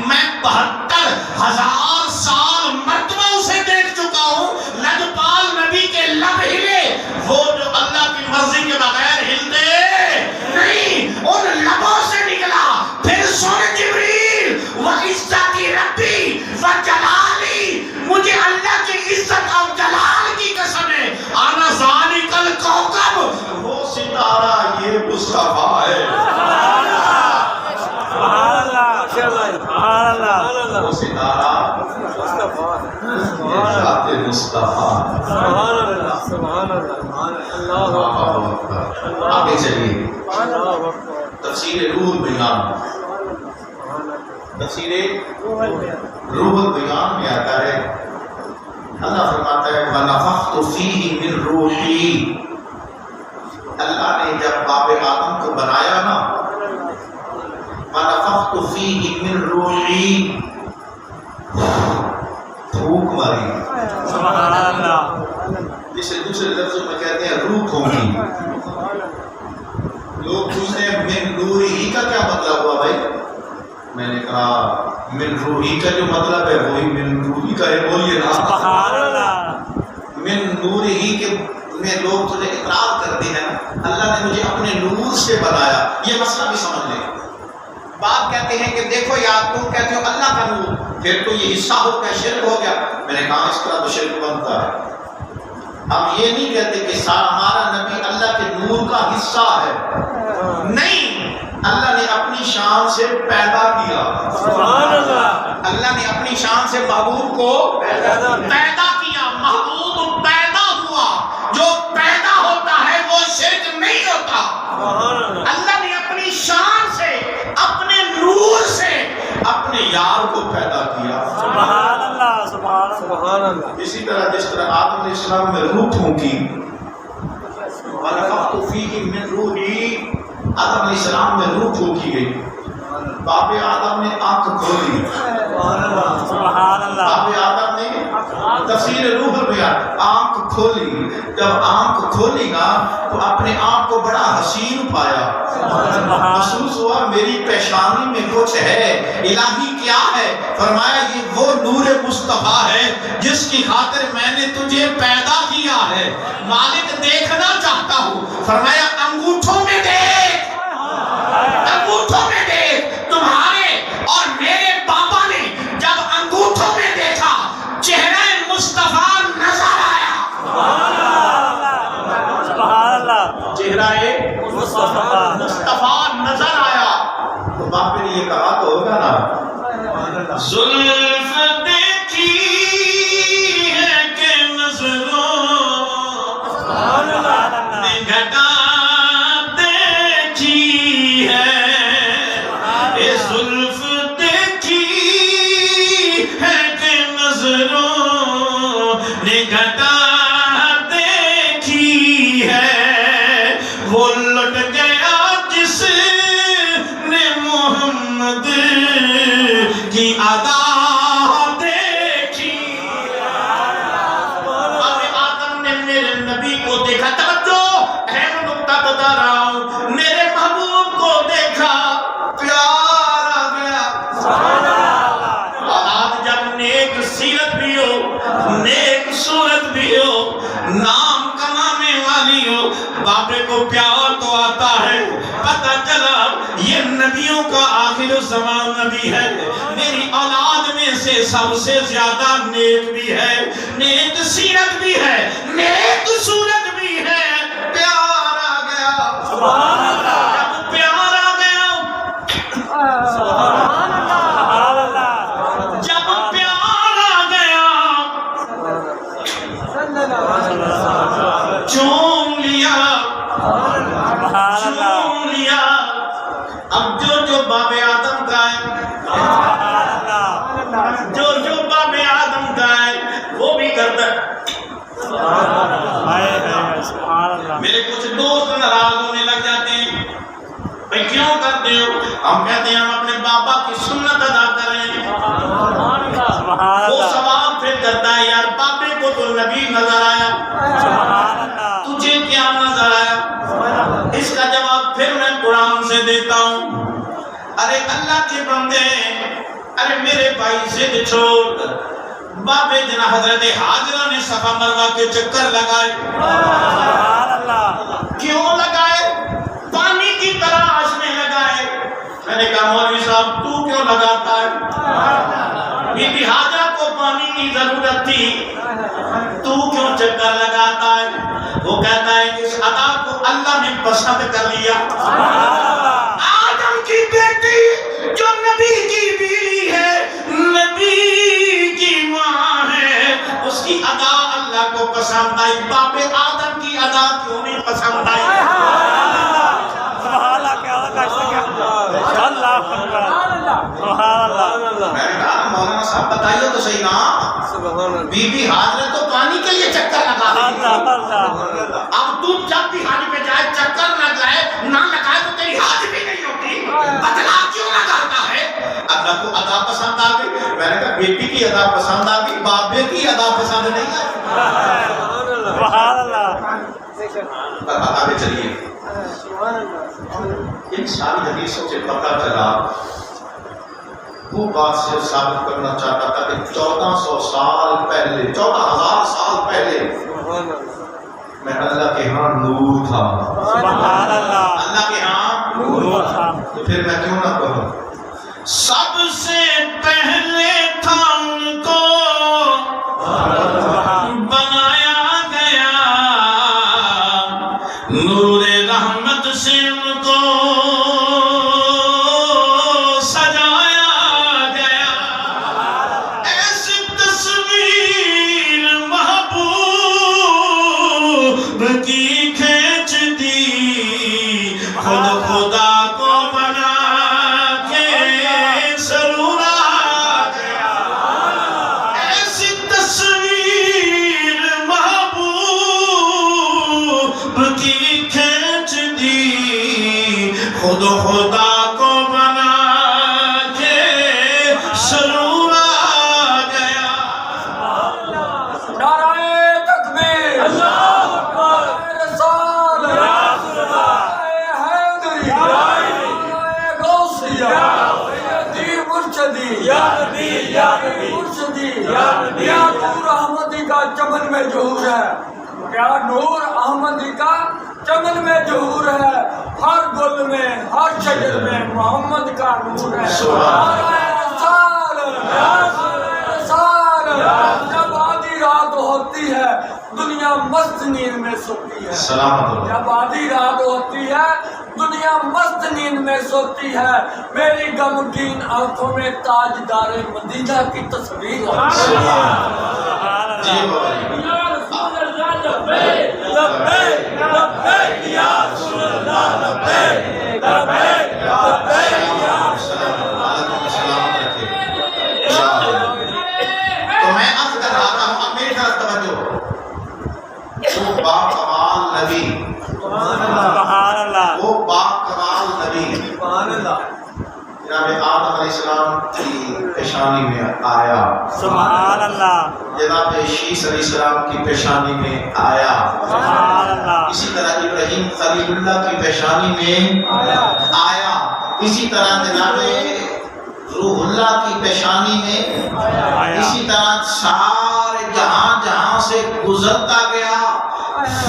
میں 72,000 سال مرتبہ اسے دیکھ چکا ہوں۔ لجپال نبی کے لب ہلے، وہ جو اللہ کی مرضی کے بغیر ہلتے نہیں، ان لبوں سے نکلا۔ پھر سن جبریل، وَعِزَّتِ رَبِّي وَجَلَالِي، مجھے اللہ کی عزت اور جلال کی قسم ہے، انا ذالک الکوکب، وہ ستارہ یہ مصطفیٰ ہے۔ سبحان اللہ، سبحان اللہ، وہ ستارہ یہ ذات مصطفیٰ۔ آگے چلیے، تفسیر روح البیان، تفسیر روح البیان میں آتا ہے، اللہ فرماتا ہے وَنَفَخْتُ فِيهِ مِن رُوحِي، اللہ نے جب باپ آدم کو بنایا نا، وَنَفَخْتُ فِيهِ مِن رُوحِي، پھونک ماری۔ سبحان اللہ، جسے دوسرے لفظوں میں کہتے ہیں روح پھونکی۔ لوگ پوچھتے ہیں من روحی کا کیا مطلب ہوا بھائی؟ میں نے کہا من روحی کا جو مطلب ہے وہی من روحی کا ہے، بولیے نا سبحان اللہ، من نورہی کے میں لوگ تجھے اقرار کرتے ہیں اللہ نے مجھے اپنے نور سے بنایا، یہ مسئلہ بھی سمجھ لیں۔ بات کہتے ہیں کہ دیکھو یار تم کہتے ہو اللہ کا نور، پھر تو یہ حصہ ہو گیا، شرک ہو گیا۔ میں نے کہا اس طرح تو شرک بنتا ہے۔ ہم یہ نہیں کہتے کہ ہمارا نبی اللہ کے نور کا حصہ ہے، نہیں، اللہ نے اپنی شان سے پیدا کیا۔ سبحان اللہ، اللہ نے اپنی شان سے محبوب کو پیدا کیا، محبوب پیدا ہوا، جو پیدا ہوتا ہے وہ شرک نہیں ہوتا۔ اللہ نے اپنی شان سے، اپنے نور سے اپنے یار کو پیدا کیا۔ سبحان اللہ، سبحان اللہ، سبحان اللہ، اسی طرح جس طرح آدم علیہ السلام میں روح پھونکی، وَنَفَخْتُ فِيهِ مِن رُوحِي، آدم علیہ السلام میں روح پھونکی گئی، باپ آدم نے آنکھ کھولی۔ سبحان اللہ، باپ آدم نے تفسیر روح البیان آنکھ کھولی، جب آنکھ کھولی نا تو اپنے آپ کو بڑا حسین پایا، محسوس ہوا میری پیشانی میں کچھ ہے، الہی کیا ہے؟ فرمایا یہ وہ نور مصطفیٰ ہے جس کی خاطر میں نے تجھے پیدا کیا ہے، مالک دیکھنا چاہتا ہوں۔ فرمایا انگوٹھوں میں دیکھ، انگوٹھوں میں دیکھ، تمہارے اور میرے پاپا نے جب انگوٹھوں میں دیکھا چہرہ مصطفیٰ نظر آیا۔ سبحان اللہ، چہرہ مصطفیٰ مصطفیٰ نظر آیا تو باپ نے یہ کہا تو ہوگا نا زلف دیکھی ہے کہ نظروں نے گھٹا دیکھی ہے، اے زلف دیکھی ہے کہ نظروں نے گھٹا دیکھی ہے، وہ لٹ گیا جس نے محمد کی ادا دیکھی۔ آدم نے میرے نبی کو دیکھا، توجہ اہم نقطہ بتا رہا ہوں، میرے محبوب کو دیکھا، پیار آ گیا۔ اور جب نیک سیرت بھی ہو، نیک صورت بھی ہو، نام کمانے والی ہو، بابے کو پیار تو آتا ہے۔ پتہ چلا یہ نبیوں کا آخر الزمان نبی ہے، میری اولاد میں سے سب سے زیادہ نیک بھی ہے، نیک سیرت بھی ہے، نیک صورت بھی ہے، پیار آ گیا۔ سبحان اللہ، جب پیار آ گیا، سبحان اللہ، جب پیار آ گیا، چوم لیا ہائے ہائے سبحان اللہ میرے کچھ دوست ناراض ہونے لگ جاتے ہیں، بھئی کیوں کرتے ہو؟ ہم کہتے ہیں ہم اپنے بابا کی سنت ادا کر رہے ہیں۔ سبحان وہ اللہ سوال پھر کرتا ہے یار بابے کو تو نبی نظر آیا، سبحان اللہ تجھے کیا نظر آیا؟ اس کا جواب پھر میں قرآن سے دیتا ہوں۔ ارے اللہ کے بندے، ارے میرے بھائی ضد چھوڑ، بابے جنا حضرت حاجرہ نے صفا مروہ کے چکر لگائے، سبحان اللہ کیوں لگائے؟ پانی کی تلاش میں لگائے۔ میں نے کہا مولوی صاحب تو کیوں لگاتا ہے؟ بی بی حاجرہ کو پانی کی ضرورت تھی، تو کیوں چکر لگاتا ہے؟ وہ کہتا ہے اس ادا کو اللہ نے پسند کر لیا۔ آدم کی بیٹی جو نبی کی بیوی ہے، نبی کی ماں ہے، اس کی ادا اللہ کو پسند آئی، باپ آدم کی ادا کیوں نہیں پسند آئی؟ سبحان اللہ کیا ہوگا اس سے کیا اللہ اکبر سبحان اللہ میں نے کہا مولانا صاحب بتائیے تو صحیح نا، بی بی حاجرہ تو پانی کے لیے چکر لگا رہی تھی۔ اللہ اب تو جب بھی حاجی پہ جائے چکر نہ لگائے تو تیری حاجی بھی نہیں ہوتی، بتلا کیوں لگاتا ہے؟ اللہ کو ادا پسند آ گئی۔ میں نے کہا بیٹی کی ادا پسند آ گئی، بابے کی ادا پسند نہیں آئی۔ سبحان اللہ آگے چلیے، ان ساری حدیثوں سے پتہ چلا، وہ بات سے ثابت کرنا چاہتا تھا کہ 1400 سال پہلے، 14,000 سال پہلے میں اللہ کے ہاں نور تھا، سبحان اللہ اللہ کے ہاں نور تھا، تو پھر میں کیوں نہ کہوں سب سے پہلے تھا ان کو بنایا گیا، نور رحمت سے ان کو سجایا گیا، ایسی تصویر محبوب کی کھینچ دی، خود خدا کو بنا کے ضرور آ گیا، ایسی تصویر محبوب کی کھینچ دی، خود خدا کو بنا کے ضرور آ گیا۔ نعرہ تکبیر، اللہ اکبر، رسال، حیدری، غوثیہ، سیدی مرشدی، مرشدی، کیا نور احمدی کا چمن میں ظہور ہے، کیا نور احمدی کا چمن میں ظہور ہے، ہر گل میں ہر شجر میں محمد کا نور ہے۔ نعرہ رسال، رسال، جب آدھی رات ہوتی ہے دنیا مست نیند میں سوتی ہے، سلامت ہو جب آدھی رات ہوتی ہے دنیا مست نیند میں سوتی ہے، میری غمگین آنکھوں میں تاجدار مدینہ کی تصویر ہے۔ جی بابا جی، یا رسول اللہ لبیک، لبیک، لبیک یا رسول اللہ، لبیک، لبیک، لبیک یا سلامت رکھے۔ تو میں عرض کر رہا تھا، اب میری طرف توجہ، وہ باکمال نبی، سبحان اللہ وہ باکمال نبی جناب آدم علیہ السلام کی پیشانی میں آیا، سبحان اللہ جناب شیس علیہ السلام کی پیشانی میں آیا، سبحان اللہ اسی طرح ابراہیم خلیل اللہ کی پیشانی میں آیا، اسی طرح جناب روح اللہ کی پیشانی میں آیا، اسی طرح سارے جہاں جہاں سے گزرتا گیا،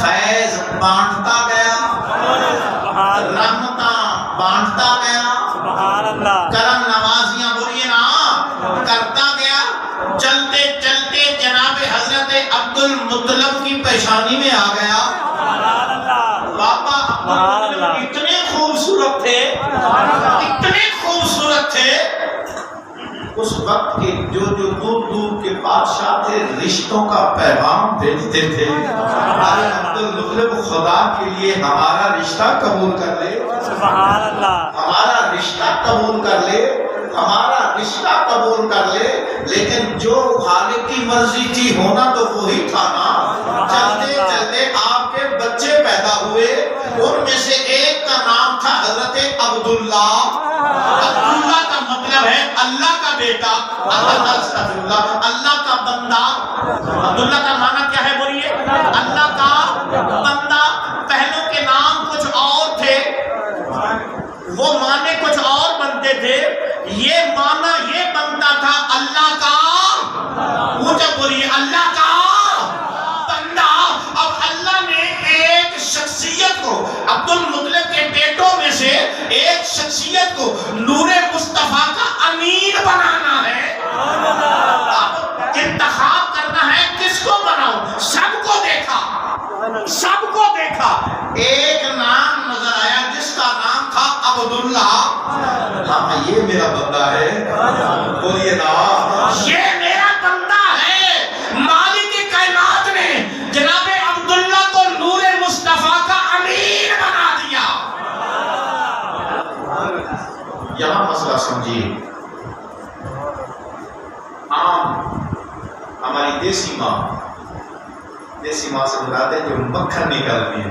فیض بانٹتا گیا، سبحان اللہ رحمتاں بانٹتا گیا، سبحان اللہ کرم نوازیاں بولیے نا کرتا گیا، چلتے چلتے جناب حضرت عبد المطلب کی پیشانی میں آ گیا۔ سبحان اللہ بابا عبد المطلب اتنے خوبصورت تھے، اتنے خوبصورت تھے، اس وقت کے جو دور دور کے بادشاہ تھے رشتوں کا پیغام بھیجتے تھے، ہمارے عبد المطلب خدا کے لیے ہمارا رشتہ قبول کر لے، سبحان اللہ ہمارا رشتہ قبول کر لے، ہمارا رشتہ قبول کر لے، لیکن جو خالق کی مرضی تھی ہونا تو وہی تھا نا، عبداللہ، عبداللہ کا مطلب ہے اللہ کا بیٹا، اللہ کا بندہ۔ عبداللہ کا معنی کیا ہے بولیے؟ اللہ کا بندہ۔ پہلوں کے نام کچھ اور تھے، وہ معنی کچھ اور بنتے تھے، یہ معنی یہ بنتا تھا اللہ کا، وہ جب بولیے اللہ کا بندہ۔ اب اللہ نے ایک شخصیت کو، عبد المطلب کے بیٹوں میں سے ایک شخصیت کو نور مصطفیٰ کا امین بنانا ہے۔ اب انتخاب کرنا ہے کس کو بناؤں؟ سب کو دیکھا، سب کو دیکھا، ایک نام نظر آیا جس کا نام تھا عبداللہ۔ ہاں یہ میرا بندہ ہے، بولیے نا یہ میرا بندہ ہے۔ مالک کائنات نے جناب عبداللہ کو نور مصطفیٰ کا امین بنا دیا۔ یہاں مسئلہ سمجھیے، عام ہماری دیسی ماں، دیسی ماں سے مراد ہے جو مکھن نکالتی ہے،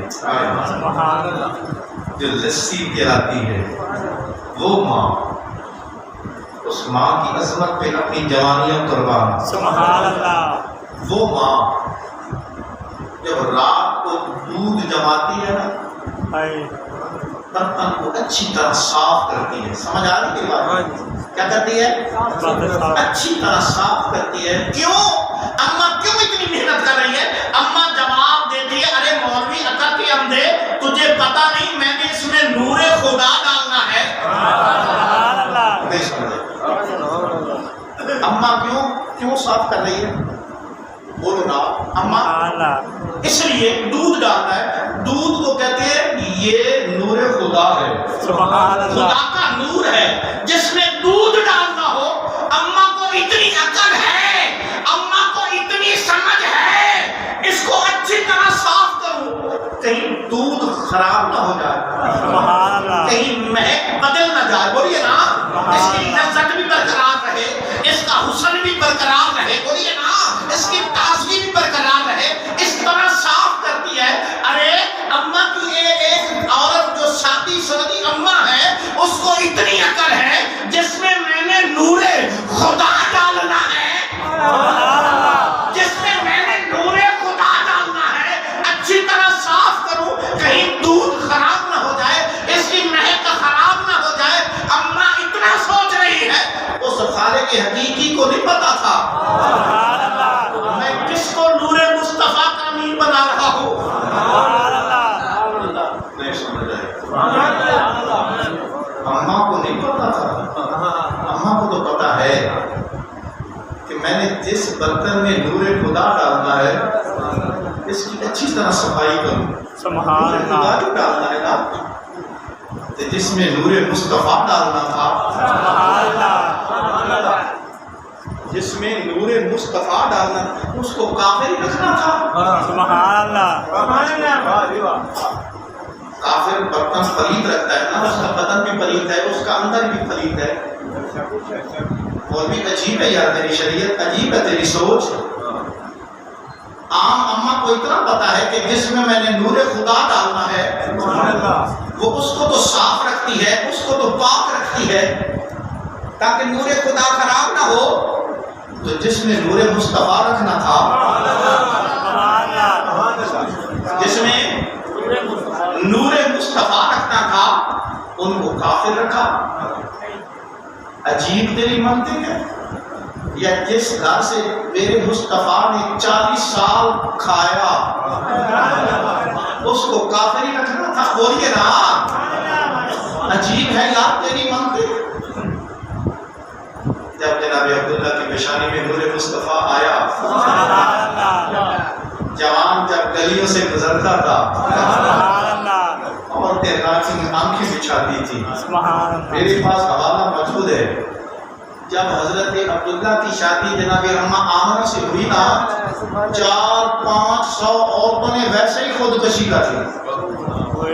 جو لسی پلاتی ہے، وہ ماں، اس ماں کی عظمت پہ اپنی جوانیاں قربان۔ سبحان اللہ۔ وہ ماں جب رات کو دودھ جماتی ہے نا، برتن کو اچھی طرح صاف کرتی ہے۔ سمجھ آ رہی ہے بات؟ کیا کرتی ہے؟ اچھی طرح صاف کرتی ہے۔ کیوں؟ اماں کیوں اتنی محنت کر رہی ہے؟ اماں جواب دیتی ہے، ارے مولوی عقل کے اندھے، تجھے پتا نہیں میں نے اس میں نور خدا ڈالنا ہے۔ نہیں سمجھے؟ اماں کیوں صاف کر رہی ہے؟ بولو نا اماں، اس لیے دودھ ڈالنا ہے۔ دودھ کو کہتے ہیں یہ نور خدا ہے، خدا کا نور ہے جس میں دودھ ڈالنا ہو۔ اماں کو اتنی عقل ہے، اماں کو اتنی سمجھ ہے، اس کو اچھی طرح صاف کروں، کہیں دودھ خراب نہ ہو جائے، کہیں مہک بدل نہ جائے، بولیے نا، اس کی لذت بھی برقرار رہے، اس کا حسن بھی برقرار رہے، بولیے نا، اس کی تازگی بھی برقرار رہے، اس طرح صاف کرتی ہے۔ ارے اماں کی ایک عورت جو شادی شدی اماں ہے، اس کو اتنی عقل ہے جس میں میں نے نور خدا ڈالنا ہے، جس میں میں نے نور خدا ڈالنا ہے، اچھی طرح صاف کروں، کہیں دودھ خراب نہ ہو جائے، اس کی مہک خراب نہ ہو جائے۔ اماں اتنا سوچ رہی ہے، اس خالق حقیقی کو نہیں پتا تھا میں کس کو نور مصطفیٰ کا امین بنا رہا ہوں۔ نہیں سمجھ رہے؟ اماں کو نہیں پتا تھا، اماں کو تو پتا ہے کہ میں نے جس برتن میں نور خدا ڈالنا ہے اس کی اچھی طرح صفائی کروں۔ نور خدا جو ڈالنا ہے نا، جس میں نور مصطفیٰ ڈالنا تھا، جس میں نور مصطفیٰ ڈالنا، اس کو کافر ہی رکھنا تھا۔ سبحان اللہ۔ کافر برتن پلید رکھتا ہے نا، اس کا بدن بھی پلید ہے، اس کا اندر بھی پلید ہے۔ اور بھی عجیب ہے یار، تیری شریعت عجیب ہے، تیری سوچ۔ عام اماں کو اتنا پتا ہے کہ جس میں نے نور خدا ڈالنا ہے وہ اس کو تو صاف رکھتی ہے، اس کو تو پاک رکھتی ہے تاکہ نور خدا خراب نہ ہو۔ تو جس میں نور مصطفیٰ رکھنا تھا، جس میں نور مصطفیٰ رکھنا تھا، ان کو کافر رکھا۔ عجیب تیری منطق ہے۔ یا جس گھر سے میرے مصطفیٰ نے 40 سال کھایا اس کو کافر ہی رکھنا تھا، بولیے نا۔ عجیب ہے یار تیری منطق۔ جب جناب عبداللہ کی پیشانی میں نور مصطفیٰ آیا، جوان جب گلیوں سے گزرتا تھا، عورتیں ناچی آنکھیں بچھاتی تھی۔ میرے پاس حوالہ موجود ہے، جب حضرت عبداللہ کی شادی جناب اماں آمنہ سے ہوئی نا، 400-500 عورتوں نے ویسے ہی خودکشی کا کی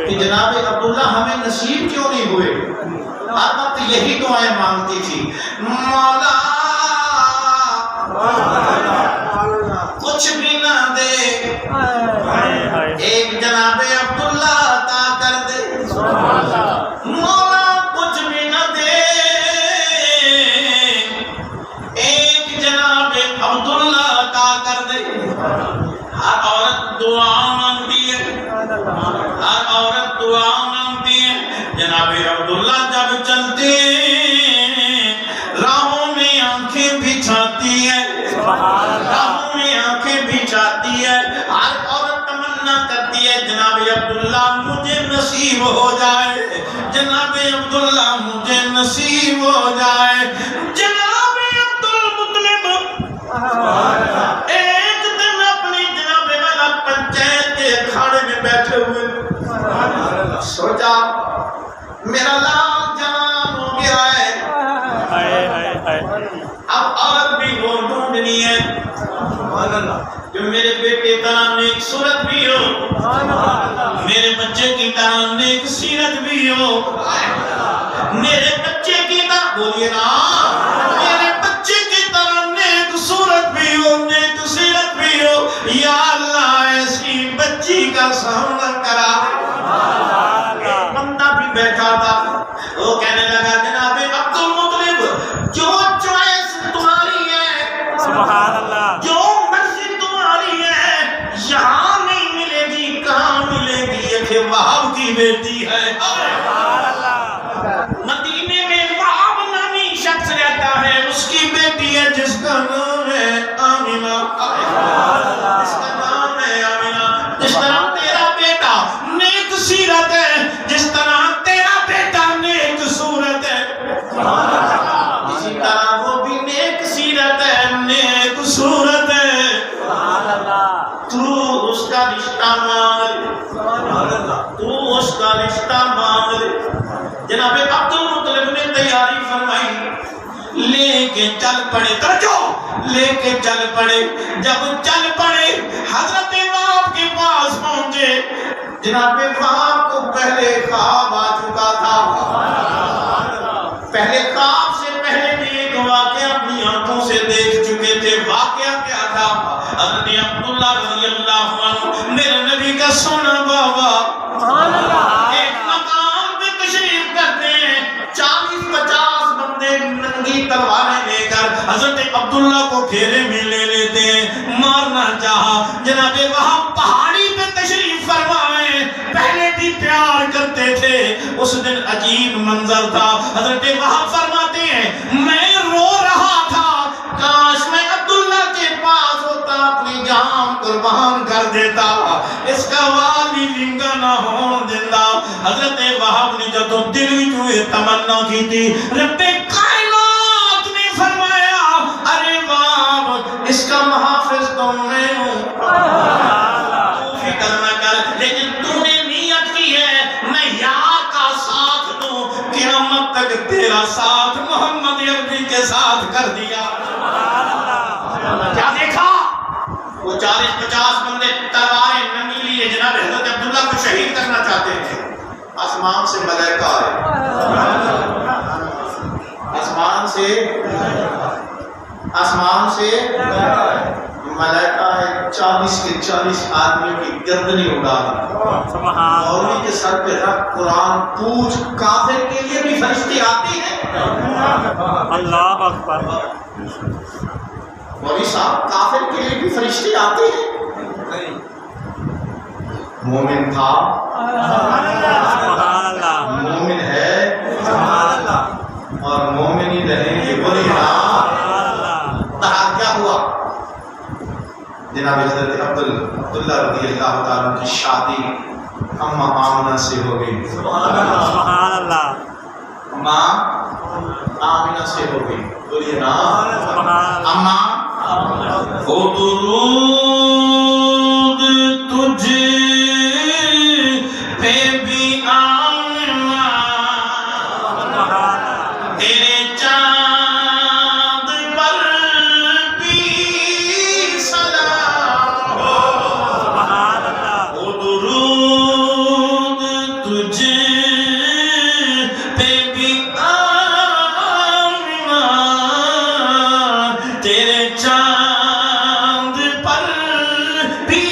کہ جناب عبداللہ ہمیں نصیب کیوں نہیں ہوئے۔ ہر وقت یہی دعائیں مانگتی تھی، مولا کچھ بھی نہ دے، ایک جناب عبداللہ عطا کر دے، مولا ہر عورت دعا مانگتی ہے. جناب عبداللہ جب چلتے راہوں میں آنکھیں بچھاتی ہے, راہوں میں آنکھیں بچھاتی ہے. ہر عورت تمنا کرتی ہے جناب عبداللہ مجھے نصیب ہو جائے, جناب عبداللہ مجھے نصیب ہو جائے. جناب عبد المطلب ایک دن اپنی جناب والا پنچایت کے اکھاڑے میں بیٹھے ہوئے سوچا میرا لال جوان ہو گیا ہے, اب عورت بھی وہ ڈھونڈنی ہے جو میرے بیٹے طرح نیک صورت بھی ہو, میرے بچے کی طرح نیک سیرت بھی ہو, میرے بچے کی طرح بولیے نا, میرے بچے کی طرح نیک صورت بھی ہو, نیک سیرت بھی ہو. یا اللہ ایسی بچی کا سامنا کرا. ایک بندہ بھی بیٹھا تھا, وہ کہنے لگا جناب عبد المطلب جو چوائس تمہاری ہے, سبحان اللہ, جو مرضی تمہاری ہے, یہاں نہیں ملے گی, کہاں ملے گی؟ یہ کہ وہاب کی بیٹی ہے. مدینے میں وہاب نامی شخص رہتا ہے, اس کی بیٹی ہے جس کا نام ہے آمینہ, جس کا نام ہے آمینہ. جس طرح تیرا بیٹا نیک سیرت ہے, جس طرح تیرا بیٹا نیک صورت ہے, اسی طرح وہ بھی نیک سیرت ہے, نیک صورت ہے. تو اس کا رشتہ مانگ, تو اس کا رشتہ مانگ. جناب عبد المطلب نے تیاری فرمائی, لے کے چل پڑے, توجہ, لے کے چل پڑے. جب چل پڑے حضرت وہاب کے پاس پہنچے. جناب وہاب کو پہلے خواب آ چکا تھا, پہلے خواب سے پہلے بھی ایک واقعہ اپنی آنکھوں سے دیکھ چکے تھے. واقعہ کیا تھا؟ حضرت عبداللہ رضی اللہ عنہ میرے نبی کا سونا بابا ایک مقام پہ تشریف کرتے ہیں, 40-50 بندے ننگی تلواریں لے کر حضرت عبداللہ کو گھیرے میں لے لیتے ہیں, مارنا چاہا. جناب وہاں پہاڑی پہ تشریف فرمائے, پہلے بھی پیار کرتے تھے. اس دن عجیب منظر تھا. حضرت وہاں فرماتے ہیں میں رو رہا تھا, کاش میں عبداللہ کے پاس ہوتا, اپنی جان قربان کر دیتا, اس کا والی لنگا نہ ہون دیتا. حضرت وہاب نے جب دل میں تمنا کی تھی, رب کائنات نے فرمایا ارے وہاب اس کا محافظ تو میں ہوں, تو فکر نہ کر. لیکن تو نے نیت کی ہے میں یار کا ساتھ دوں, قیامت تک تیرا ساتھ محمد عربی کے ساتھ کر دیا. کیا دیکھا؟ وہ 40-50 بندے تلواریں ننگی لیے جناب حضرت عبداللہ کو شہید کرنا چاہتے تھے. آسمان سے ملائکہ آئے, آسمان سے ملائکہ ہے, 40 کے 40 آدمیوں کی گردنیں اڑا دی. مولوی کے سر پہ رکھ قرآن پوچھ, کافر کے لیے بھی فرشتے آتے ہیں؟ اللہ اکبر. مولوی صاحب کافر کے لیے بھی فرشتے آتے ہیں؟ مومن تھا, سبحان اللہ, مومن ہے, اور مومن ہی رہیں گے. بولے کیا ہوا؟ جناب حضرت عبداللہ رضی اللہ تعالیٰ کی شادی اماں آمنہ سے ہو گئی. سبحان اللہ, اماں آمنہ سے ہو گئی. بولیے نا اماں. وہ درود تجھ پہ بھی آمنہ, تیرے چاند پر بھی سلام ہو. وہ درود تجھ پہ بھی آمنہ, تیرے چاند پر بھی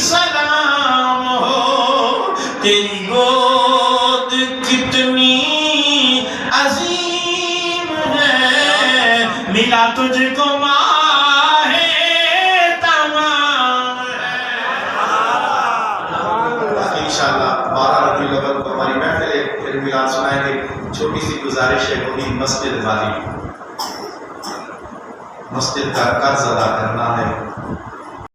سلام ہو. تیری گود کتنی عظیم ہے, ملا تجھ کو ماہ تمام ہے. ربیع الاول کو ہماری محفل ہے، پھر میلاد سنائیں گے. چھوٹی سی گزارش ہے، وہی مسجد والی، مسجد کا قرض ادا کرنا ہے.